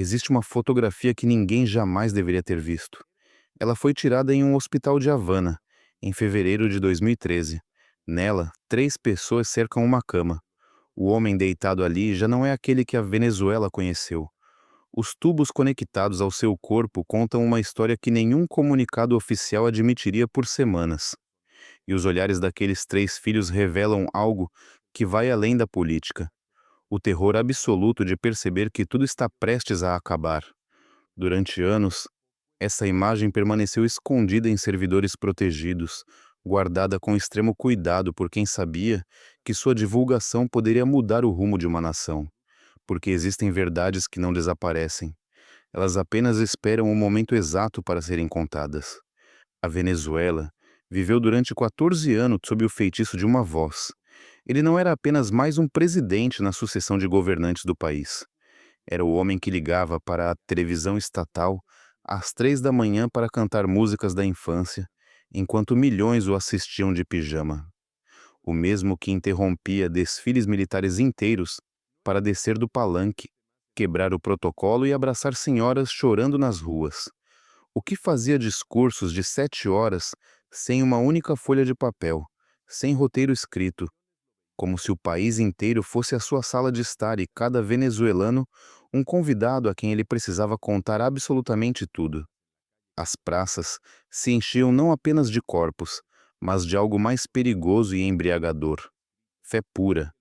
Existe uma fotografia que ninguém jamais deveria ter visto. Ela foi tirada em um hospital de Havana, em fevereiro de 2013. Nela, 3 pessoas cercam uma cama. O homem deitado ali já não é aquele que a Venezuela conheceu. Os tubos conectados ao seu corpo contam uma história que nenhum comunicado oficial admitiria por semanas. E os olhares daqueles 3 filhos revelam algo que vai além da política. O terror absoluto de perceber que tudo está prestes a acabar. Durante anos, essa imagem permaneceu escondida em servidores protegidos, guardada com extremo cuidado por quem sabia que sua divulgação poderia mudar o rumo de uma nação, porque existem verdades que não desaparecem. Elas apenas esperam o momento exato para serem contadas. A Venezuela viveu durante 14 anos sob o feitiço de uma voz. Ele não era apenas mais um presidente na sucessão de governantes do país. Era o homem que ligava para a televisão estatal às 3 da manhã para cantar músicas da infância, enquanto milhões o assistiam de pijama. O mesmo que interrompia desfiles militares inteiros para descer do palanque, quebrar o protocolo e abraçar senhoras chorando nas ruas. O que fazia discursos de 7 horas sem uma única folha de papel, sem roteiro escrito, como se o país inteiro fosse a sua sala de estar e cada venezuelano um convidado a quem ele precisava contar absolutamente tudo. As praças se enchiam não apenas de corpos, mas de algo mais perigoso e embriagador: fé pura.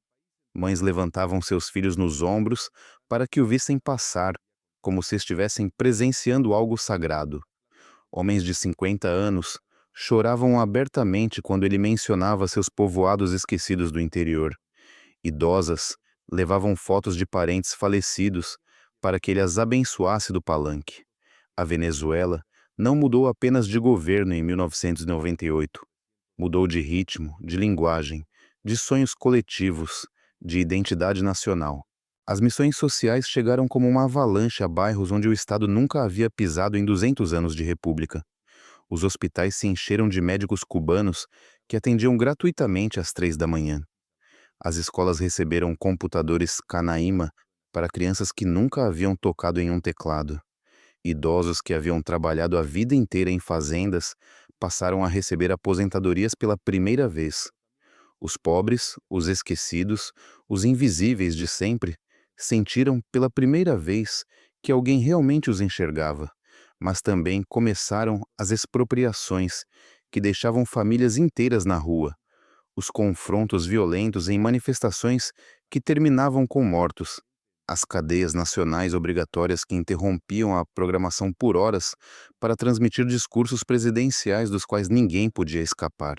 Mães levantavam seus filhos nos ombros para que o vissem passar, como se estivessem presenciando algo sagrado. Homens de 50 anos choravam abertamente quando ele mencionava seus povoados esquecidos do interior. Idosas levavam fotos de parentes falecidos para que ele as abençoasse do palanque. A Venezuela não mudou apenas de governo em 1998. Mudou de ritmo, de linguagem, de sonhos coletivos, de identidade nacional. As missões sociais chegaram como uma avalanche a bairros onde o Estado nunca havia pisado em 200 anos de república. Os hospitais se encheram de médicos cubanos que atendiam gratuitamente às 3 da manhã. As escolas receberam computadores Canaima para crianças que nunca haviam tocado em um teclado. Idosos que haviam trabalhado a vida inteira em fazendas passaram a receber aposentadorias pela primeira vez. Os pobres, os esquecidos, os invisíveis de sempre, sentiram pela primeira vez que alguém realmente os enxergava, mas também começaram as expropriações que deixavam famílias inteiras na rua, os confrontos violentos em manifestações que terminavam com mortos, as cadeias nacionais obrigatórias que interrompiam a programação por horas para transmitir discursos presidenciais dos quais ninguém podia escapar.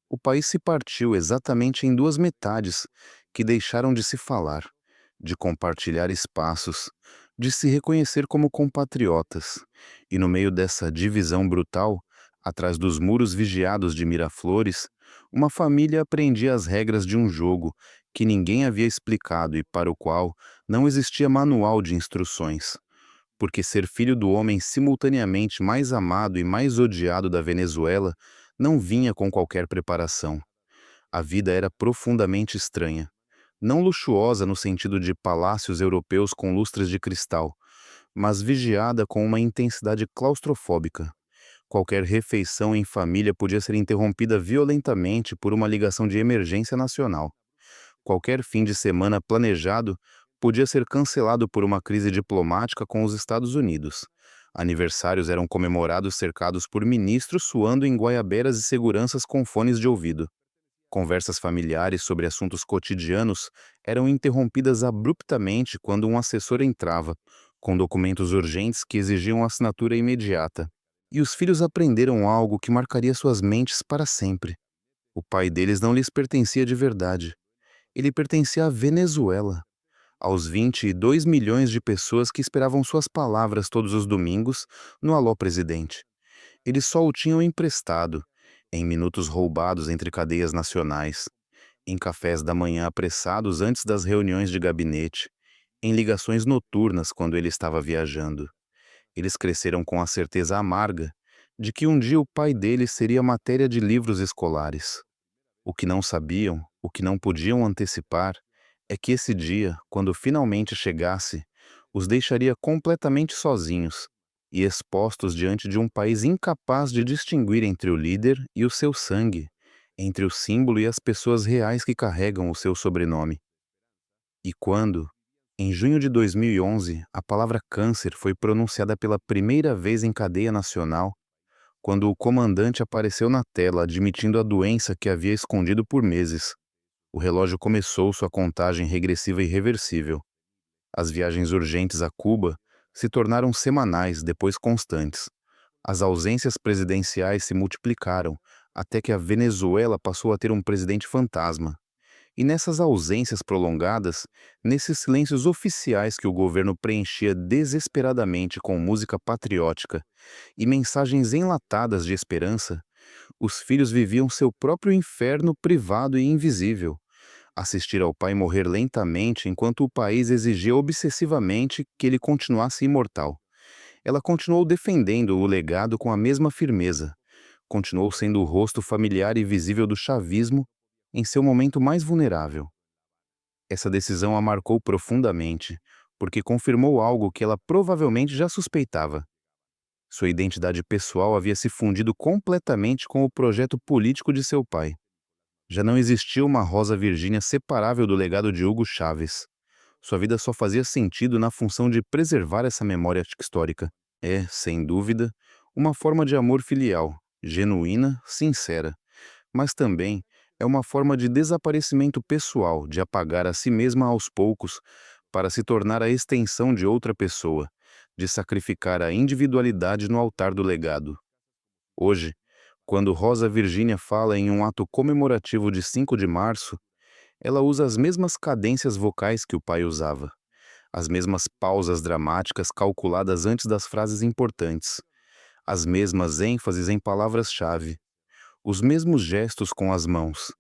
O país se partiu exatamente em 2 metades que deixaram de se falar, de compartilhar espaços, de se reconhecer como compatriotas. E no meio dessa divisão brutal, atrás dos muros vigiados de Miraflores, uma família aprendia as regras de um jogo que ninguém havia explicado e para o qual não existia manual de instruções. Porque ser filho do homem simultaneamente mais amado e mais odiado da Venezuela não vinha com qualquer preparação. A vida era profundamente estranha. Não luxuosa no sentido de palácios europeus com lustres de cristal, mas vigiada com uma intensidade claustrofóbica. Qualquer refeição em família podia ser interrompida violentamente por uma ligação de emergência nacional. Qualquer fim de semana planejado podia ser cancelado por uma crise diplomática com os Estados Unidos. Aniversários eram comemorados cercados por ministros suando em guaiabeiras e seguranças com fones de ouvido. Conversas familiares sobre assuntos cotidianos eram interrompidas abruptamente quando um assessor entrava, com documentos urgentes que exigiam assinatura imediata. E os filhos aprenderam algo que marcaria suas mentes para sempre. O pai deles não lhes pertencia de verdade. Ele pertencia à Venezuela, aos 22 milhões de pessoas que esperavam suas palavras todos os domingos no Alô Presidente. Eles só o tinham emprestado, em minutos roubados entre cadeias nacionais, em cafés da manhã apressados antes das reuniões de gabinete, em ligações noturnas quando ele estava viajando. Eles cresceram com a certeza amarga de que um dia o pai deles seria matéria de livros escolares. O que não sabiam, o que não podiam antecipar, é que esse dia, quando finalmente chegasse, os deixaria completamente sozinhos e expostos diante de um país incapaz de distinguir entre o líder e o seu sangue, entre o símbolo e as pessoas reais que carregam o seu sobrenome. E quando, em junho de 2011, a palavra câncer foi pronunciada pela primeira vez em cadeia nacional, quando o comandante apareceu na tela admitindo a doença que havia escondido por meses, o relógio começou sua contagem regressiva irreversível. As viagens urgentes a Cuba se tornaram semanais, depois constantes. As ausências presidenciais se multiplicaram, até que a Venezuela passou a ter um presidente fantasma. E nessas ausências prolongadas, nesses silêncios oficiais que o governo preenchia desesperadamente com música patriótica e mensagens enlatadas de esperança, os filhos viviam seu próprio inferno privado e invisível. Assistir ao pai morrer lentamente enquanto o país exigia obsessivamente que ele continuasse imortal. Ela continuou defendendo o legado com a mesma firmeza. Continuou sendo o rosto familiar e visível do chavismo em seu momento mais vulnerável. Essa decisão a marcou profundamente, porque confirmou algo que ela provavelmente já suspeitava. Sua identidade pessoal havia se fundido completamente com o projeto político de seu pai. Já não existia uma Rosa Virgínia separável do legado de Hugo Chávez. Sua vida só fazia sentido na função de preservar essa memória histórica. É, sem dúvida, uma forma de amor filial, genuína, sincera, mas também é uma forma de desaparecimento pessoal, de apagar a si mesma aos poucos para se tornar a extensão de outra pessoa, de sacrificar a individualidade no altar do legado. Hoje, quando Rosa Virgínia fala em um ato comemorativo de 5 de março, ela usa as mesmas cadências vocais que o pai usava, as mesmas pausas dramáticas calculadas antes das frases importantes, as mesmas ênfases em palavras-chave, os mesmos gestos com as mãos.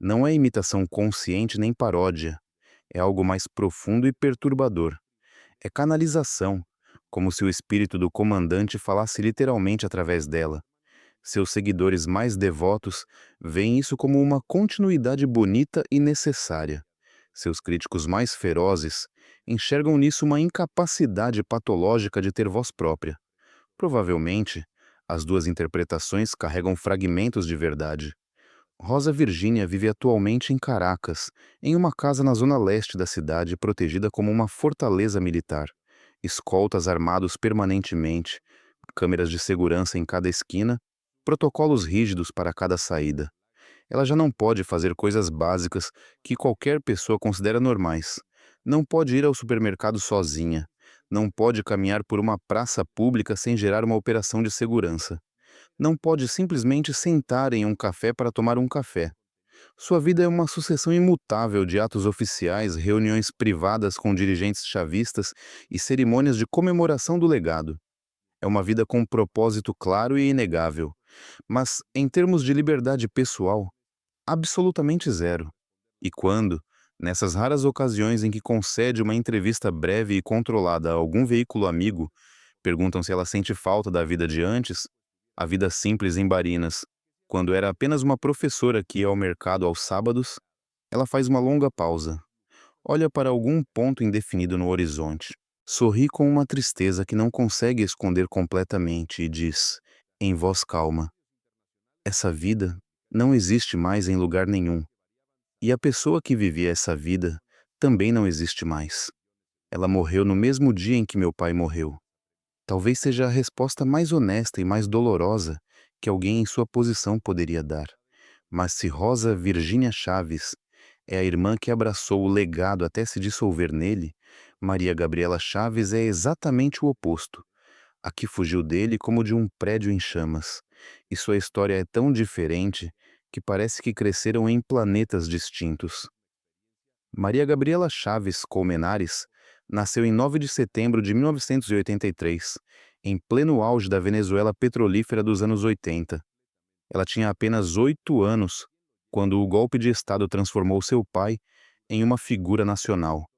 Não é imitação consciente nem paródia, é algo mais profundo e perturbador. É canalização, como se o espírito do comandante falasse literalmente através dela. Seus seguidores mais devotos veem isso como uma continuidade bonita e necessária. Seus críticos mais ferozes enxergam nisso uma incapacidade patológica de ter voz própria. Provavelmente, as duas interpretações carregam fragmentos de verdade. Rosa Virgínia vive atualmente em Caracas, em uma casa na zona leste da cidade protegida como uma fortaleza militar. Escoltas armados permanentemente, câmeras de segurança em cada esquina, protocolos rígidos para cada saída. Ela já não pode fazer coisas básicas que qualquer pessoa considera normais. Não pode ir ao supermercado sozinha. Não pode caminhar por uma praça pública sem gerar uma operação de segurança. Não pode simplesmente sentar em um café para tomar um café. Sua vida é uma sucessão imutável de atos oficiais, reuniões privadas com dirigentes chavistas e cerimônias de comemoração do legado. É uma vida com um propósito claro e inegável, mas, em termos de liberdade pessoal, absolutamente zero. E quando, nessas raras ocasiões em que concede uma entrevista breve e controlada a algum veículo amigo, perguntam se ela sente falta da vida de antes, a vida simples em Barinas, quando era apenas uma professora que ia ao mercado aos sábados, ela faz uma longa pausa, olha para algum ponto indefinido no horizonte, sorri com uma tristeza que não consegue esconder completamente e diz, em voz calma: essa vida não existe mais em lugar nenhum. E a pessoa que vivia essa vida também não existe mais. Ela morreu no mesmo dia em que meu pai morreu. Talvez seja a resposta mais honesta e mais dolorosa que alguém em sua posição poderia dar. Mas se Rosa Virgínia Chaves é a irmã que abraçou o legado até se dissolver nele, Maria Gabriela Chaves é exatamente o oposto. A que fugiu dele como de um prédio em chamas. E sua história é tão diferente que parece que cresceram em planetas distintos. Maria Gabriela Chaves Colmenares nasceu em 9 de setembro de 1983, em pleno auge da Venezuela petrolífera dos anos 80. Ela tinha apenas 8 anos quando o golpe de Estado transformou seu pai em uma figura nacional.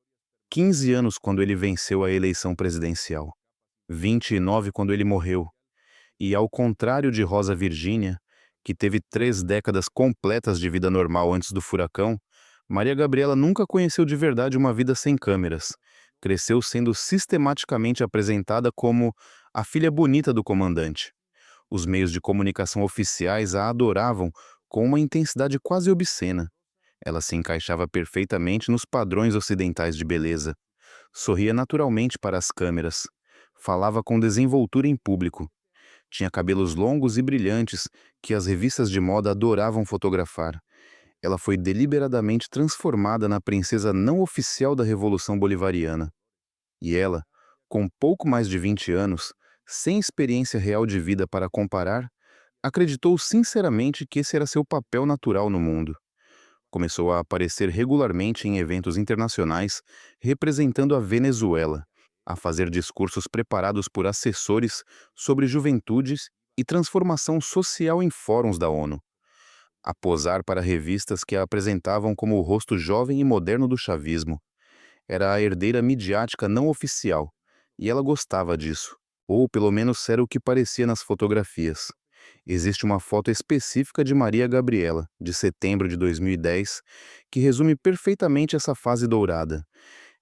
15 anos quando ele venceu a eleição presidencial. 29 quando ele morreu. E ao contrário de Rosa Virgínia, que teve 3 décadas completas de vida normal antes do furacão, Maria Gabriela nunca conheceu de verdade uma vida sem câmeras, Cresceu sendo sistematicamente apresentada como a filha bonita do comandante. Os meios de comunicação oficiais a adoravam com uma intensidade quase obscena. Ela se encaixava perfeitamente nos padrões ocidentais de beleza. Sorria naturalmente para as câmeras. Falava com desenvoltura em público. Tinha cabelos longos e brilhantes que as revistas de moda adoravam fotografar. Ela foi deliberadamente transformada na princesa não oficial da Revolução Bolivariana. E ela, com pouco mais de 20 anos, sem experiência real de vida para comparar, acreditou sinceramente que esse era seu papel natural no mundo. Começou a aparecer regularmente em eventos internacionais representando a Venezuela, a fazer discursos preparados por assessores sobre juventudes e transformação social em fóruns da ONU, a posar para revistas que a apresentavam como o rosto jovem e moderno do chavismo. Era a herdeira midiática não oficial, e ela gostava disso, ou pelo menos era o que parecia nas fotografias. Existe uma foto específica de Maria Gabriela, de setembro de 2010, que resume perfeitamente essa fase dourada.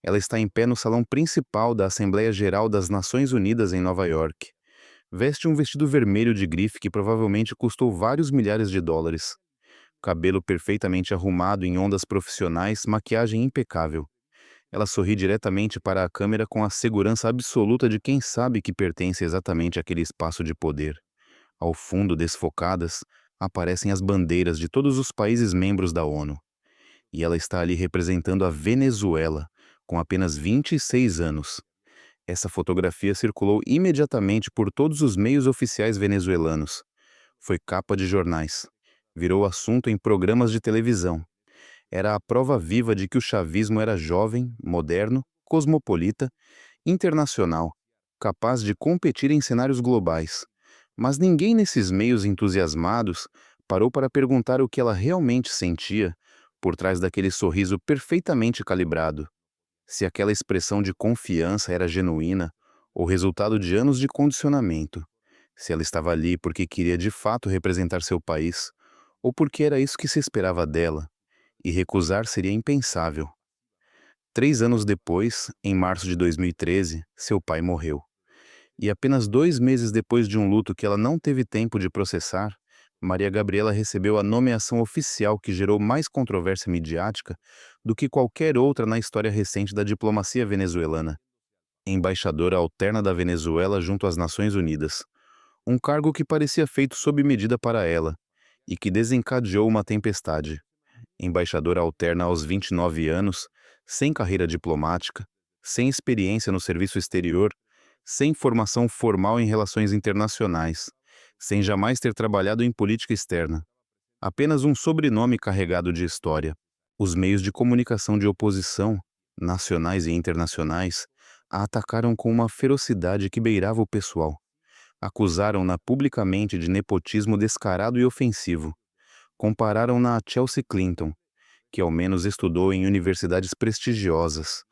Ela está em pé no salão principal da Assembleia Geral das Nações Unidas em Nova York. Veste um vestido vermelho de grife que provavelmente custou vários milhares de dólares. Cabelo perfeitamente arrumado em ondas profissionais, maquiagem impecável. Ela sorri diretamente para a câmera com a segurança absoluta de quem sabe que pertence exatamente àquele espaço de poder. Ao fundo, desfocadas, aparecem as bandeiras de todos os países membros da ONU. E ela está ali representando a Venezuela, com apenas 26 anos. Essa fotografia circulou imediatamente por todos os meios oficiais venezuelanos. Foi capa de jornais. Virou assunto em programas de televisão. Era a prova viva de que o chavismo era jovem, moderno, cosmopolita, internacional, capaz de competir em cenários globais. Mas ninguém nesses meios entusiasmados parou para perguntar o que ela realmente sentia por trás daquele sorriso perfeitamente calibrado. Se aquela expressão de confiança era genuína ou resultado de anos de condicionamento. Se ela estava ali porque queria de fato representar seu país ou porque era isso que se esperava dela, e recusar seria impensável. 3 anos depois, em março de 2013, seu pai morreu. E apenas 2 meses depois de um luto que ela não teve tempo de processar, Maria Gabriela recebeu a nomeação oficial que gerou mais controvérsia midiática do que qualquer outra na história recente da diplomacia venezuelana. Embaixadora alterna da Venezuela junto às Nações Unidas. Um cargo que parecia feito sob medida para ela, e que desencadeou uma tempestade. Embaixadora alterna aos 29 anos, sem carreira diplomática, sem experiência no serviço exterior, sem formação formal em relações internacionais, sem jamais ter trabalhado em política externa. Apenas um sobrenome carregado de história. Os meios de comunicação de oposição, nacionais e internacionais, a atacaram com uma ferocidade que beirava o pessoal. Acusaram-na publicamente de nepotismo descarado e ofensivo. Compararam-na a Chelsea Clinton, que ao menos estudou em universidades prestigiosas,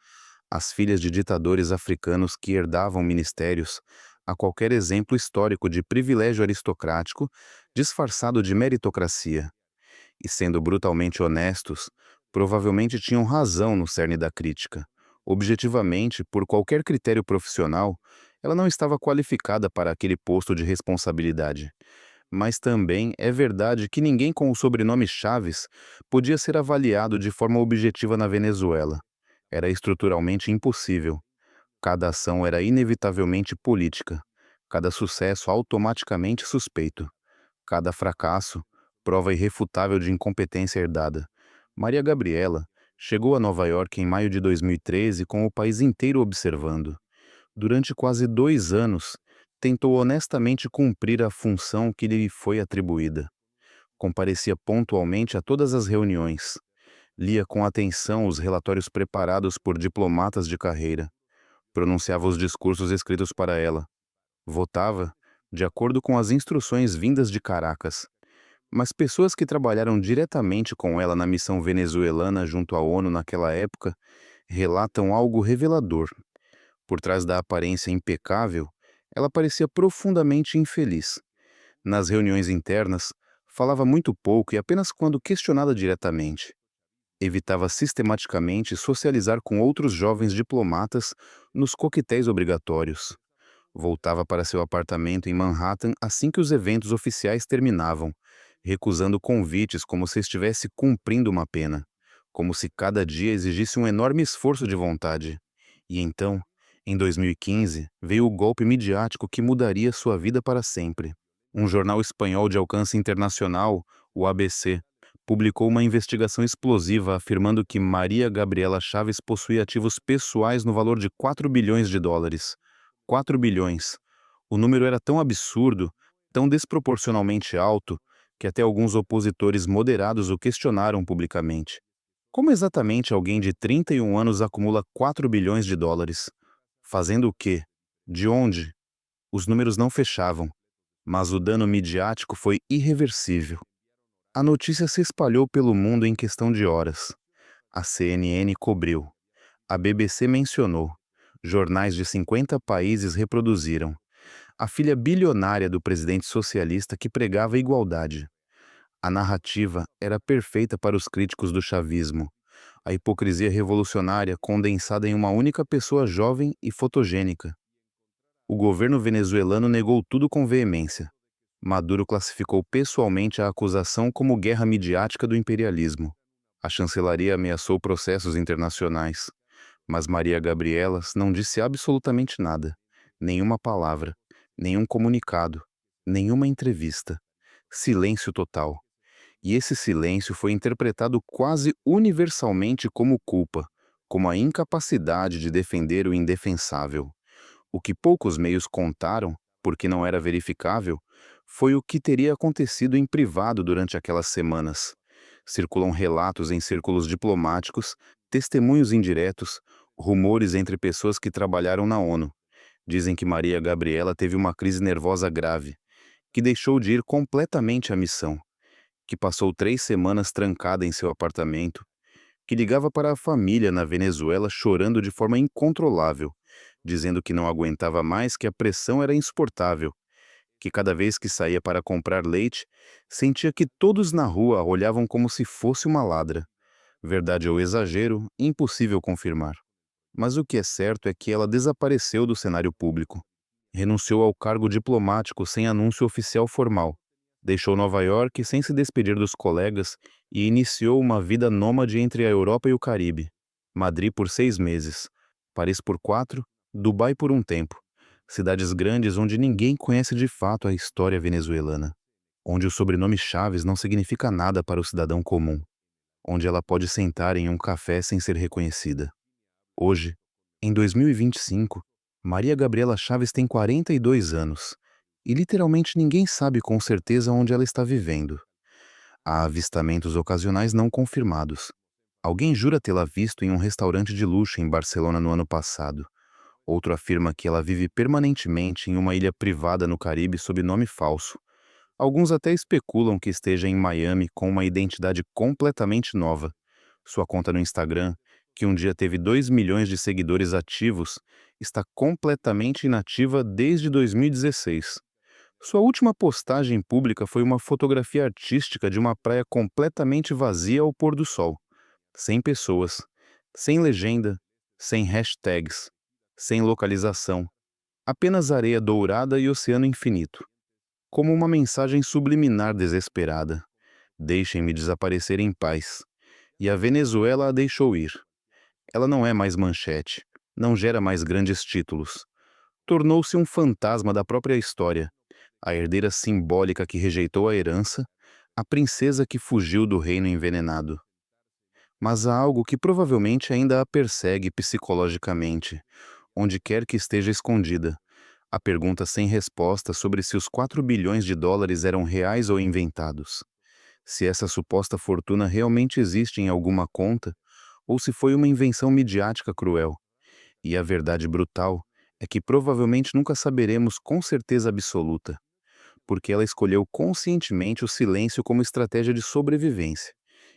as filhas de ditadores africanos que herdavam ministérios, a qualquer exemplo histórico de privilégio aristocrático disfarçado de meritocracia. E sendo brutalmente honestos, provavelmente tinham razão no cerne da crítica. Objetivamente, por qualquer critério profissional, ela não estava qualificada para aquele posto de responsabilidade. Mas também é verdade que ninguém com o sobrenome Chaves podia ser avaliado de forma objetiva na Venezuela. Era estruturalmente impossível. Cada ação era inevitavelmente política. Cada sucesso automaticamente suspeito. Cada fracasso, prova irrefutável de incompetência herdada. Maria Gabriela chegou a Nova York em maio de 2013 com o país inteiro observando. Durante quase 2 anos, tentou honestamente cumprir a função que lhe foi atribuída. Comparecia pontualmente a todas as reuniões. Lia com atenção os relatórios preparados por diplomatas de carreira. Pronunciava os discursos escritos para ela. Votava de acordo com as instruções vindas de Caracas. Mas pessoas que trabalharam diretamente com ela na missão venezuelana junto à ONU naquela época relatam algo revelador. Por trás da aparência impecável, ela parecia profundamente infeliz. Nas reuniões internas, falava muito pouco e apenas quando questionada diretamente. Evitava sistematicamente socializar com outros jovens diplomatas nos coquetéis obrigatórios. Voltava para seu apartamento em Manhattan assim que os eventos oficiais terminavam, recusando convites como se estivesse cumprindo uma pena, como se cada dia exigisse um enorme esforço de vontade. E então, em 2015, veio o golpe midiático que mudaria sua vida para sempre. Um jornal espanhol de alcance internacional, o ABC, publicou uma investigação explosiva afirmando que Maria Gabriela Chaves possuía ativos pessoais no valor de 4 bilhões de dólares. 4 bilhões. O número era tão absurdo, tão desproporcionalmente alto, que até alguns opositores moderados o questionaram publicamente. Como exatamente alguém de 31 anos acumula 4 bilhões de dólares? Fazendo o quê? De onde? Os números não fechavam, mas o dano midiático foi irreversível. A notícia se espalhou pelo mundo em questão de horas. A CNN cobriu. A BBC mencionou. Jornais de 50 países reproduziram. A filha bilionária do presidente socialista que pregava igualdade. A narrativa era perfeita para os críticos do chavismo. A hipocrisia revolucionária condensada em uma única pessoa jovem e fotogênica. O governo venezuelano negou tudo com veemência. Maduro classificou pessoalmente a acusação como guerra midiática do imperialismo. A chancelaria ameaçou processos internacionais. Mas Maria Gabriela não disse absolutamente nada. Nenhuma palavra, nenhum comunicado, nenhuma entrevista. Silêncio total. E esse silêncio foi interpretado quase universalmente como culpa, como a incapacidade de defender o indefensável. O que poucos meios contaram, porque não era verificável, foi o que teria acontecido em privado durante aquelas semanas. Circulam relatos em círculos diplomáticos, testemunhos indiretos, rumores entre pessoas que trabalharam na ONU. Dizem que Maria Gabriela teve uma crise nervosa grave, que deixou de ir completamente à missão, que passou 3 semanas trancada em seu apartamento, que ligava para a família na Venezuela chorando de forma incontrolável, dizendo que não aguentava mais, que a pressão era insuportável, que cada vez que saía para comprar leite, sentia que todos na rua a olhavam como se fosse uma ladra. Verdade ou exagero, impossível confirmar. Mas o que é certo é que ela desapareceu do cenário público. Renunciou ao cargo diplomático sem anúncio oficial formal. Deixou Nova York sem se despedir dos colegas e iniciou uma vida nômade entre a Europa e o Caribe. Madrid por 6 meses, Paris por 4, Dubai por um tempo. Cidades grandes onde ninguém conhece de fato a história venezuelana. Onde o sobrenome Chaves não significa nada para o cidadão comum. Onde ela pode sentar em um café sem ser reconhecida. Hoje, em 2025, Maria Gabriela Chaves tem 42 anos e literalmente ninguém sabe com certeza onde ela está vivendo. Há avistamentos ocasionais não confirmados. Alguém jura tê-la visto em um restaurante de luxo em Barcelona no ano passado. Outro afirma que ela vive permanentemente em uma ilha privada no Caribe sob nome falso. Alguns até especulam que esteja em Miami com uma identidade completamente nova. Sua conta no Instagram, que um dia teve 2 milhões de seguidores ativos, está completamente inativa desde 2016. Sua última postagem pública foi uma fotografia artística de uma praia completamente vazia ao pôr do sol. Sem pessoas, sem legenda, sem hashtags, sem localização. Apenas areia dourada e oceano infinito. Como uma mensagem subliminar desesperada. Deixem-me desaparecer em paz. E a Venezuela a deixou ir. Ela não é mais manchete, não gera mais grandes títulos. Tornou-se um fantasma da própria história, a herdeira simbólica que rejeitou a herança, a princesa que fugiu do reino envenenado. Mas há algo que provavelmente ainda a persegue psicologicamente, onde quer que esteja escondida. A pergunta sem resposta sobre se os 4 bilhões de dólares eram reais ou inventados. Se essa suposta fortuna realmente existe em alguma conta, ou se foi uma invenção midiática cruel. E a verdade brutal é que provavelmente nunca saberemos com certeza absoluta, porque ela escolheu conscientemente o silêncio como estratégia de sobrevivência.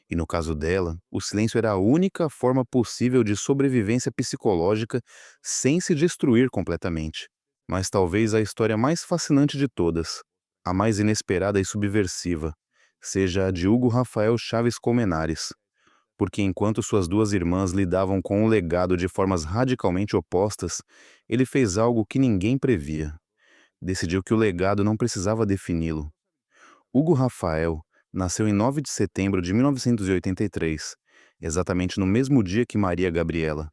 E no caso dela, o silêncio era a única forma possível de sobrevivência psicológica sem se destruir completamente. Mas talvez a história mais fascinante de todas, a mais inesperada e subversiva, seja a de Hugo Rafael Chaves Colmenares, porque enquanto suas duas irmãs lidavam com o legado de formas radicalmente opostas, ele fez algo que ninguém previa. Decidiu que o legado não precisava defini-lo. Hugo Rafael nasceu em 9 de setembro de 1983, exatamente no mesmo dia que Maria Gabriela.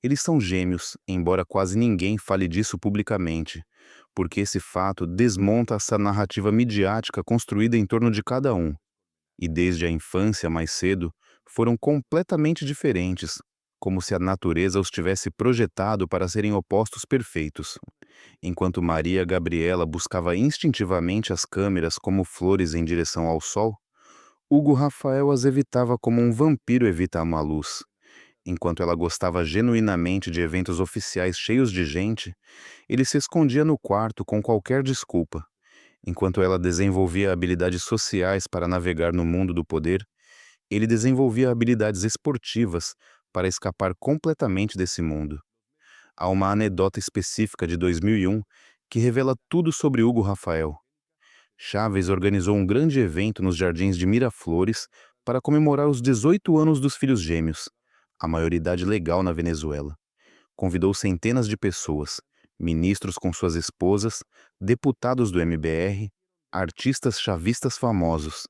Eles são gêmeos, embora quase ninguém fale disso publicamente, porque esse fato desmonta essa narrativa midiática construída em torno de cada um. E desde a infância, mais cedo, foram completamente diferentes, como se a natureza os tivesse projetado para serem opostos perfeitos. Enquanto Maria Gabriela buscava instintivamente as câmeras como flores em direção ao sol, Hugo Rafael as evitava como um vampiro evita uma luz. Enquanto ela gostava genuinamente de eventos oficiais cheios de gente, ele se escondia no quarto com qualquer desculpa. Enquanto ela desenvolvia habilidades sociais para navegar no mundo do poder, ele desenvolvia habilidades esportivas para escapar completamente desse mundo. Há uma anedota específica de 2001 que revela tudo sobre Hugo Rafael. Chávez organizou um grande evento nos jardins de Miraflores para comemorar os 18 anos dos filhos gêmeos, a maioridade legal na Venezuela. Convidou centenas de pessoas, ministros com suas esposas, deputados do MBR, artistas chavistas famosos.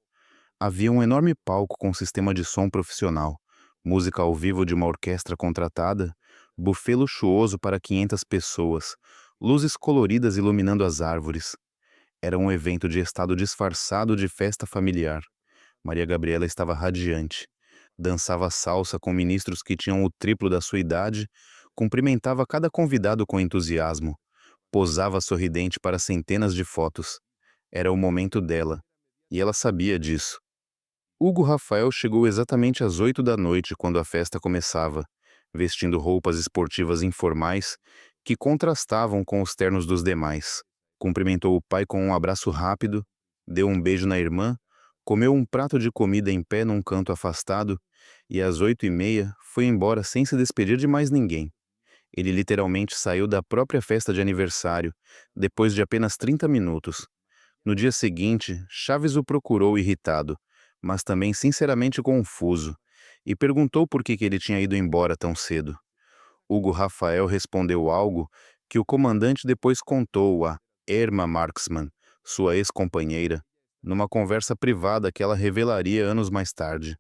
Havia um enorme palco com sistema de som profissional, música ao vivo de uma orquestra contratada, buffet luxuoso para 500 pessoas, luzes coloridas iluminando as árvores. Era um evento de estado disfarçado de festa familiar. Maria Gabriela estava radiante. Dançava salsa com ministros que tinham o triplo da sua idade, cumprimentava cada convidado com entusiasmo, posava sorridente para centenas de fotos. Era o momento dela, e ela sabia disso. Hugo Rafael chegou exatamente às 8 da noite quando a festa começava, vestindo roupas esportivas informais que contrastavam com os ternos dos demais. Cumprimentou o pai com um abraço rápido, deu um beijo na irmã, comeu um prato de comida em pé num canto afastado e às 8h30 foi embora sem se despedir de mais ninguém. Ele literalmente saiu da própria festa de aniversário, depois de apenas 30 minutos. No dia seguinte, Chaves o procurou irritado, mas também sinceramente confuso, e perguntou por que ele tinha ido embora tão cedo. Hugo Rafael respondeu algo que o comandante depois contou a Irma Marksman, sua ex-companheira, numa conversa privada que ela revelaria anos mais tarde.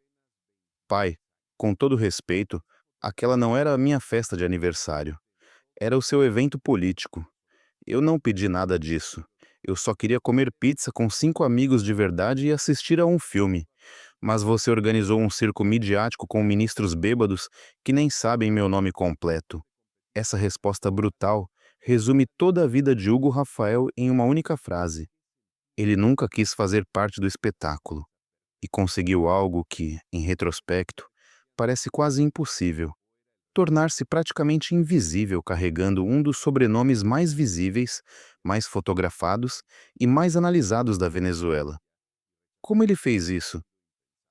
Pai, com todo respeito, aquela não era a minha festa de aniversário. Era o seu evento político. Eu não pedi nada disso. Eu só queria comer pizza com 5 amigos de verdade e assistir a um filme. Mas você organizou um circo midiático com ministros bêbados que nem sabem meu nome completo. Essa resposta brutal resume toda a vida de Hugo Rafael em uma única frase. Ele nunca quis fazer parte do espetáculo e conseguiu algo que, em retrospecto, parece quase impossível: tornar-se praticamente invisível carregando um dos sobrenomes mais visíveis, mais fotografados e mais analisados da Venezuela. Como ele fez isso?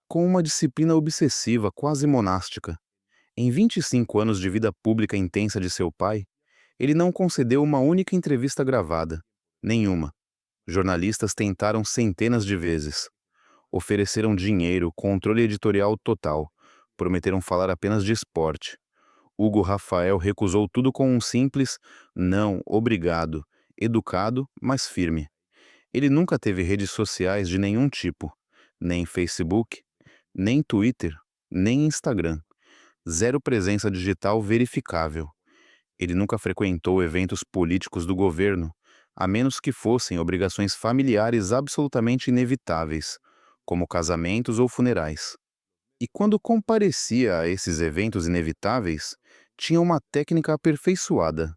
Com uma disciplina obsessiva quase monástica. Em 25 anos de vida pública intensa de seu pai, ele não concedeu uma única entrevista gravada. Nenhuma. Jornalistas tentaram centenas de vezes. Ofereceram dinheiro, controle editorial total. Prometeram falar apenas de esporte. Hugo Rafael recusou tudo com um simples "não, obrigado", educado, mas firme. Ele nunca teve redes sociais de nenhum tipo, nem Facebook, nem Twitter, nem Instagram. Zero presença digital verificável. Ele nunca frequentou eventos políticos do governo, a menos que fossem obrigações familiares absolutamente inevitáveis, como casamentos ou funerais. E quando comparecia a esses eventos inevitáveis, tinha uma técnica aperfeiçoada.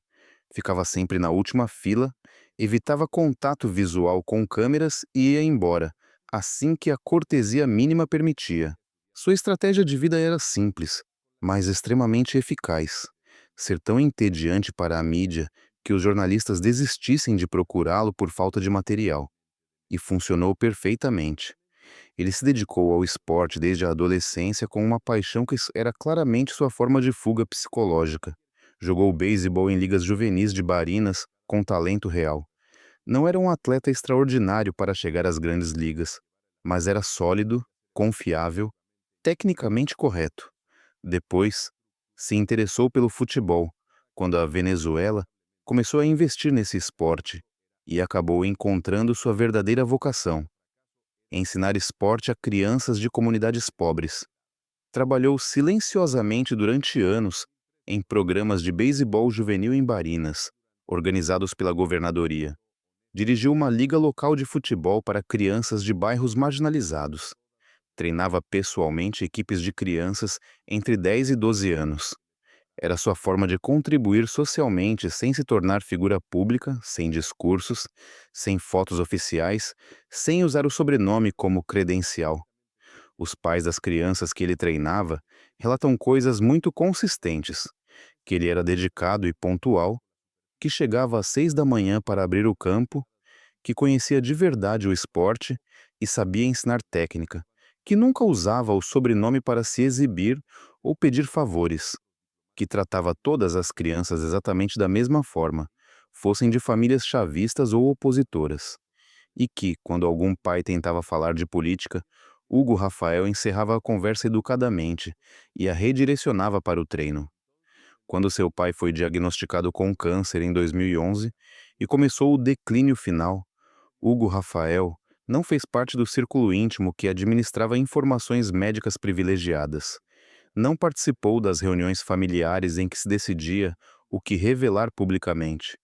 Ficava sempre na última fila, evitava contato visual com câmeras e ia embora, assim que a cortesia mínima permitia. Sua estratégia de vida era simples, mas extremamente eficaz: ser tão entediante para a mídia que os jornalistas desistissem de procurá-lo por falta de material. E funcionou perfeitamente. Ele se dedicou ao esporte desde a adolescência com uma paixão que era claramente sua forma de fuga psicológica. Jogou beisebol em ligas juvenis de Barinas com talento real. Não era um atleta extraordinário para chegar às grandes ligas, mas era sólido, confiável tecnicamente correto. Depois, se interessou pelo futebol, quando a Venezuela começou a investir nesse esporte e acabou encontrando sua verdadeira vocação: ensinar esporte a crianças de comunidades pobres. Trabalhou silenciosamente durante anos em programas de beisebol juvenil em Barinas, organizados pela governadoria. Dirigiu uma liga local de futebol para crianças de bairros marginalizados. Treinava pessoalmente equipes de crianças entre 10 e 12 anos. Era sua forma de contribuir socialmente sem se tornar figura pública, sem discursos, sem fotos oficiais, sem usar o sobrenome como credencial. Os pais das crianças que ele treinava relatam coisas muito consistentes: que ele era dedicado e pontual, que chegava às 6 da manhã para abrir o campo, que conhecia de verdade o esporte e sabia ensinar técnica, que nunca usava o sobrenome para se exibir ou pedir favores, que tratava todas as crianças exatamente da mesma forma, fossem de famílias chavistas ou opositoras, e que, quando algum pai tentava falar de política, Hugo Rafael encerrava a conversa educadamente e a redirecionava para o treino. Quando seu pai foi diagnosticado com câncer em 2011 e começou o declínio final, Hugo Rafael não fez parte do círculo íntimo que administrava informações médicas privilegiadas. Não participou das reuniões familiares em que se decidia o que revelar publicamente.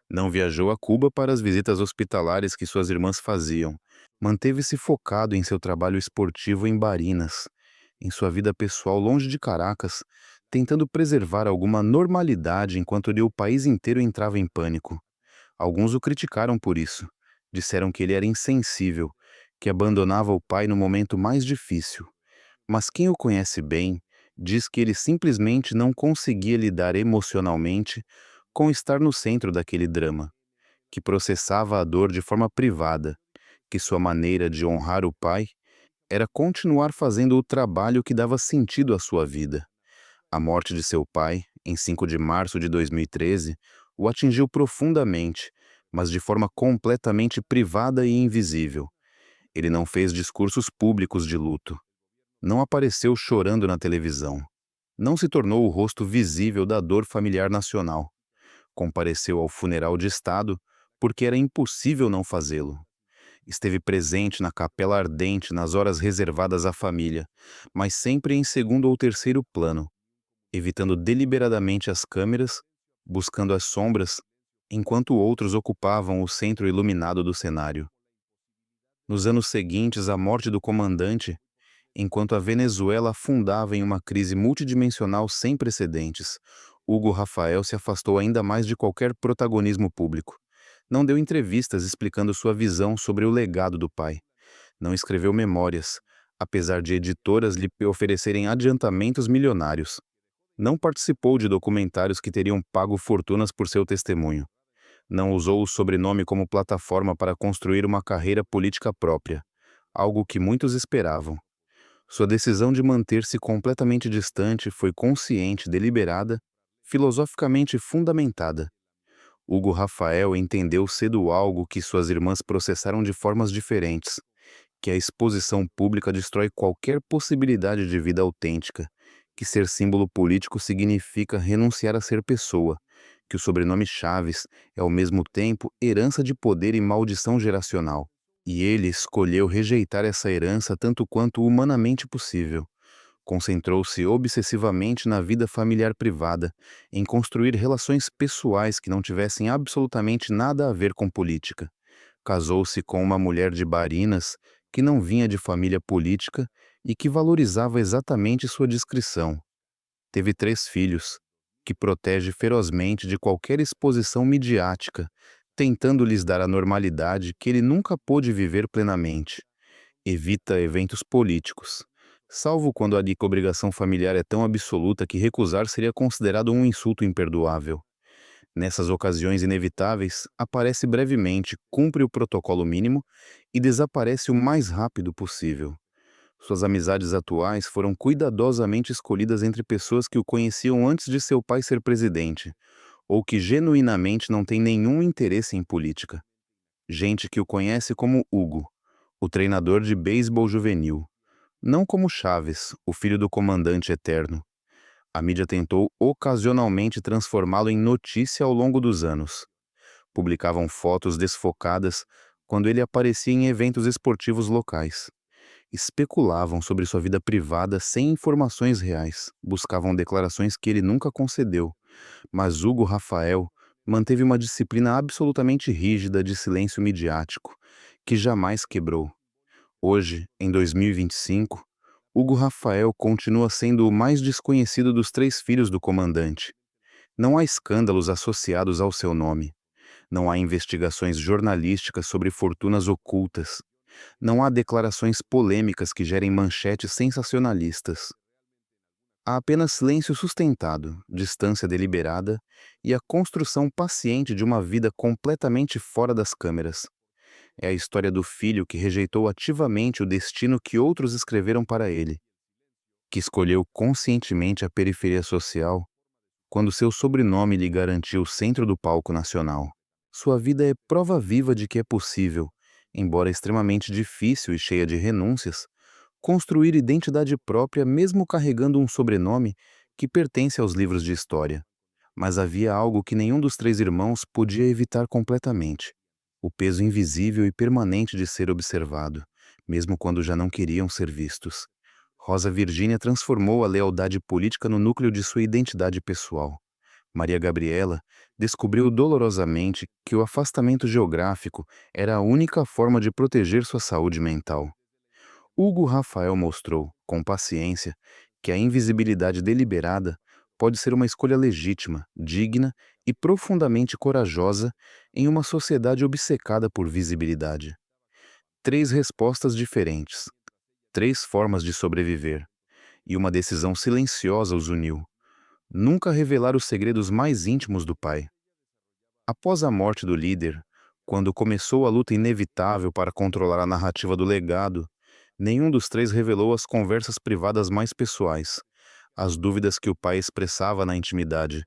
Não viajou a Cuba para as visitas hospitalares que suas irmãs faziam. Manteve-se focado em seu trabalho esportivo em Barinas, em sua vida pessoal longe de Caracas, tentando preservar alguma normalidade enquanto o país inteiro entrava em pânico. Alguns o criticaram por isso. Disseram que ele era insensível, que abandonava o pai no momento mais difícil. Mas quem o conhece bem diz que ele simplesmente não conseguia lidar emocionalmente com estar no centro daquele drama, que processava a dor de forma privada, que sua maneira de honrar o pai era continuar fazendo o trabalho que dava sentido à sua vida. A morte de seu pai, em 5 de março de 2013, o atingiu profundamente, mas de forma completamente privada e invisível. Ele não fez discursos públicos de luto. Não apareceu chorando na televisão. Não se tornou o rosto visível da dor familiar nacional. Compareceu ao funeral de Estado porque era impossível não fazê-lo. Esteve presente na capela ardente nas horas reservadas à família, mas sempre em segundo ou terceiro plano, evitando deliberadamente as câmeras, buscando as sombras, enquanto outros ocupavam o centro iluminado do cenário. Nos anos seguintes à morte do comandante, enquanto a Venezuela afundava em uma crise multidimensional sem precedentes, Hugo Rafael se afastou ainda mais de qualquer protagonismo público. Não deu entrevistas explicando sua visão sobre o legado do pai. Não escreveu memórias, apesar de editoras lhe oferecerem adiantamentos milionários. Não participou de documentários que teriam pago fortunas por seu testemunho. Não usou o sobrenome como plataforma para construir uma carreira política própria, algo que muitos esperavam. Sua decisão de manter-se completamente distante foi consciente, deliberada, filosoficamente fundamentada. Hugo Rafael entendeu cedo algo que suas irmãs processaram de formas diferentes: que a exposição pública destrói qualquer possibilidade de vida autêntica, que ser símbolo político significa renunciar a ser pessoa, que o sobrenome Chaves é ao mesmo tempo herança de poder e maldição geracional. E ele escolheu rejeitar essa herança tanto quanto humanamente possível. Concentrou-se obsessivamente na vida familiar privada, em construir relações pessoais que não tivessem absolutamente nada a ver com política. Casou-se com uma mulher de Barinas que não vinha de família política e que valorizava exatamente sua discrição. Teve 3 filhos, que protege ferozmente de qualquer exposição midiática, tentando lhes dar a normalidade que ele nunca pôde viver plenamente. Evita eventos políticos, salvo quando a obrigação familiar é tão absoluta que recusar seria considerado um insulto imperdoável. Nessas ocasiões inevitáveis, aparece brevemente, cumpre o protocolo mínimo e desaparece o mais rápido possível. Suas amizades atuais foram cuidadosamente escolhidas entre pessoas que o conheciam antes de seu pai ser presidente, ou que genuinamente não têm nenhum interesse em política. Gente que o conhece como Hugo, o treinador de beisebol juvenil, Não como Chaves, o filho do comandante eterno. A mídia tentou ocasionalmente transformá-lo em notícia ao longo dos anos. Publicavam fotos desfocadas quando ele aparecia em eventos esportivos locais. Especulavam sobre sua vida privada sem informações reais. Buscavam declarações que ele nunca concedeu. Mas Hugo Rafael manteve uma disciplina absolutamente rígida de silêncio midiático, que jamais quebrou. Hoje, em 2025, Hugo Rafael continua sendo o mais desconhecido dos três filhos do comandante. Não há escândalos associados ao seu nome. Não há investigações jornalísticas sobre fortunas ocultas. Não há declarações polêmicas que gerem manchetes sensacionalistas. Há apenas silêncio sustentado, distância deliberada e a construção paciente de uma vida completamente fora das câmeras. É a história do filho que rejeitou ativamente o destino que outros escreveram para ele, que escolheu conscientemente a periferia social quando seu sobrenome lhe garantiu o centro do palco nacional. Sua vida é prova viva de que é possível, embora extremamente difícil e cheia de renúncias, construir identidade própria mesmo carregando um sobrenome que pertence aos livros de história. Mas havia algo que nenhum dos três irmãos podia evitar completamente: o peso invisível e permanente de ser observado, mesmo quando já não queriam ser vistos. Rosa Virgínia transformou a lealdade política no núcleo de sua identidade pessoal. Maria Gabriela descobriu dolorosamente que o afastamento geográfico era a única forma de proteger sua saúde mental. Hugo Rafael mostrou, com paciência, que a invisibilidade deliberada pode ser uma escolha legítima, digna e profundamente corajosa em uma sociedade obcecada por visibilidade. Três respostas diferentes, três formas de sobreviver, e uma decisão silenciosa os uniu: nunca revelar os segredos mais íntimos do pai. Após a morte do líder, quando começou a luta inevitável para controlar a narrativa do legado, nenhum dos três revelou as conversas privadas mais pessoais, as dúvidas que o pai expressava na intimidade,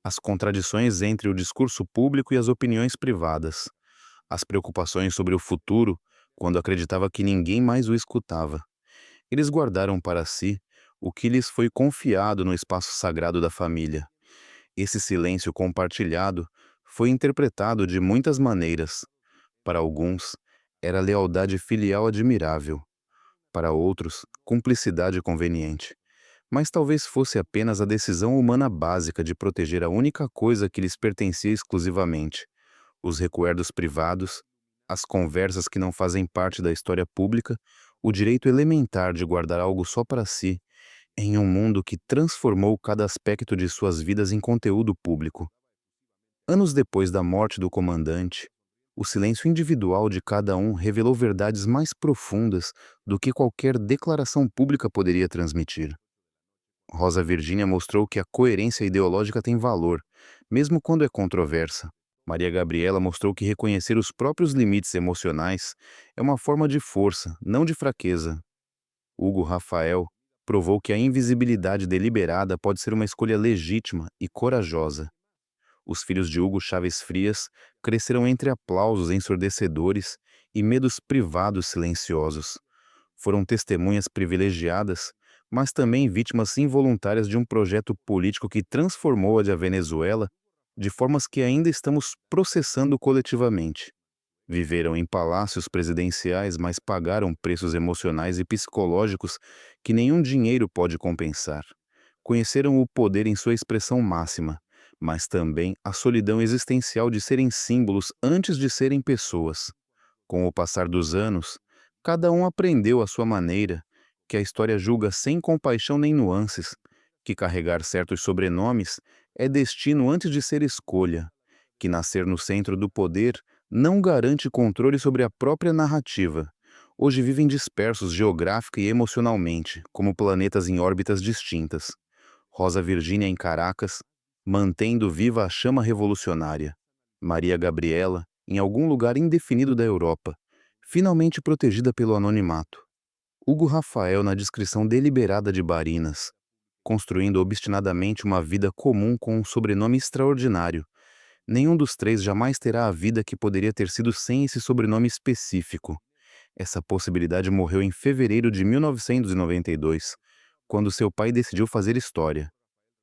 as contradições entre o discurso público e as opiniões privadas, as preocupações sobre o futuro, quando acreditava que ninguém mais o escutava. Eles guardaram para si o que lhes foi confiado no espaço sagrado da família. Esse silêncio compartilhado foi interpretado de muitas maneiras. Para alguns, era lealdade filial admirável. Para outros, cumplicidade conveniente. Mas talvez fosse apenas a decisão humana básica de proteger a única coisa que lhes pertencia exclusivamente: os recuerdos privados, as conversas que não fazem parte da história pública, o direito elementar de guardar algo só para si, em um mundo que transformou cada aspecto de suas vidas em conteúdo público. Anos depois da morte do comandante, o silêncio individual de cada um revelou verdades mais profundas do que qualquer declaração pública poderia transmitir. Rosa Virgínia mostrou que a coerência ideológica tem valor, mesmo quando é controversa. Maria Gabriela mostrou que reconhecer os próprios limites emocionais é uma forma de força, não de fraqueza. Hugo Rafael provou que a invisibilidade deliberada pode ser uma escolha legítima e corajosa. Os filhos de Hugo Chávez Frias cresceram entre aplausos ensurdecedores e medos privados silenciosos. Foram testemunhas privilegiadas, mas também vítimas involuntárias de um projeto político que transformou a Venezuela de formas que ainda estamos processando coletivamente. Viveram em palácios presidenciais, mas pagaram preços emocionais e psicológicos que nenhum dinheiro pode compensar. Conheceram o poder em sua expressão máxima, mas também a solidão existencial de serem símbolos antes de serem pessoas. Com o passar dos anos, cada um aprendeu à sua maneira que a história julga sem compaixão nem nuances, que carregar certos sobrenomes é destino antes de ser escolha, que nascer no centro do poder não garante controle sobre a própria narrativa. Hoje vivem dispersos geográfica e emocionalmente, como planetas em órbitas distintas. Rosa Virgínia em Caracas, mantendo viva a chama revolucionária. Maria Gabriela, em algum lugar indefinido da Europa, finalmente protegida pelo anonimato. Hugo Rafael na descrição deliberada de Barinas, construindo obstinadamente uma vida comum com um sobrenome extraordinário. Nenhum dos três jamais terá a vida que poderia ter sido sem esse sobrenome específico. Essa possibilidade morreu em fevereiro de 1992, quando seu pai decidiu fazer história.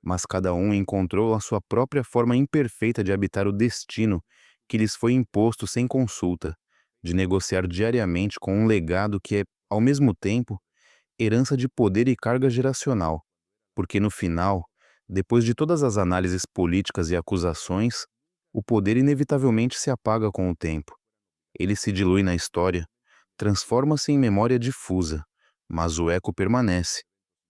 Mas cada um encontrou a sua própria forma imperfeita de habitar o destino que lhes foi imposto sem consulta, de negociar diariamente com um legado que é, ao mesmo tempo, herança de poder e carga geracional, porque no final, depois de todas as análises políticas e acusações, o poder inevitavelmente se apaga com o tempo. Ele se dilui na história, transforma-se em memória difusa, mas o eco permanece,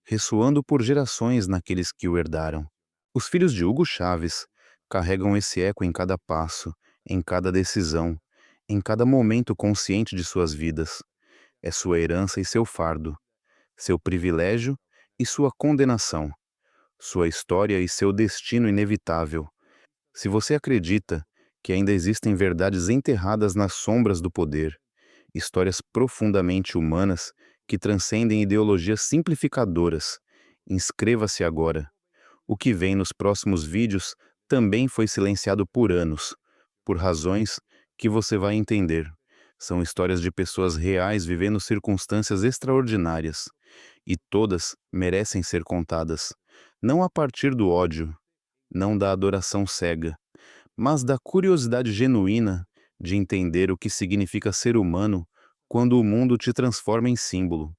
ressoando por gerações naqueles que o herdaram. Os filhos de Hugo Chávez carregam esse eco em cada passo, em cada decisão, em cada momento consciente de suas vidas. É sua herança e seu fardo, seu privilégio e sua condenação, sua história e seu destino inevitável. Se você acredita que ainda existem verdades enterradas nas sombras do poder, histórias profundamente humanas que transcendem ideologias simplificadoras, inscreva-se agora. O que vem nos próximos vídeos também foi silenciado por anos, por razões que você vai entender. São histórias de pessoas reais vivendo circunstâncias extraordinárias, e todas merecem ser contadas, não a partir do ódio, não da adoração cega, mas da curiosidade genuína de entender o que significa ser humano quando o mundo te transforma em símbolo.